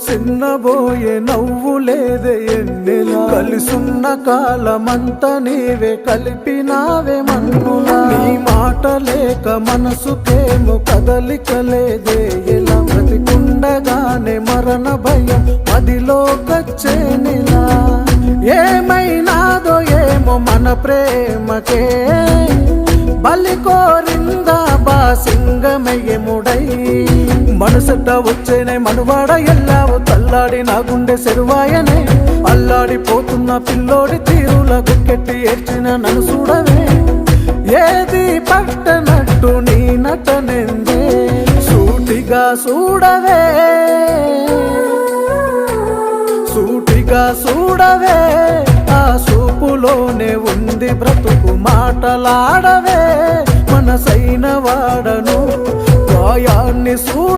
సిన్నబోయే నవ్వు లేదే ఎన్నెలా కలిసున్న కాలమంతా నీవే కలిపినావే మన్నులా నీ మాట లేక మనసుకేమో కదలిక లేదే ఎలా బ్రతికుండగానే మరణ భయం మదిలో కచ్చేనిలా ఏమైనాదో ఏమో మన ప్రేమకే బలి కోరిందా బాసింగమయ్యముడై మనసట వచ్చేనే మనువాడ ఎల్లావు తల్లాడి నా గుండె సెరువాయనే అల్లాడిపోతున్న పిల్లోడి తీరుల గుక్కెట్టి ఏడ్చిన నన్ను చూడవే ఏది పట్టనట్టు నీ నటనెందే సూటిగా చూడవే సూటిగా చూడవే ఆ చూపులోనే ఉంది బ్రతుకు మాటలాడవే మనసైన వాడను గాయాన్ని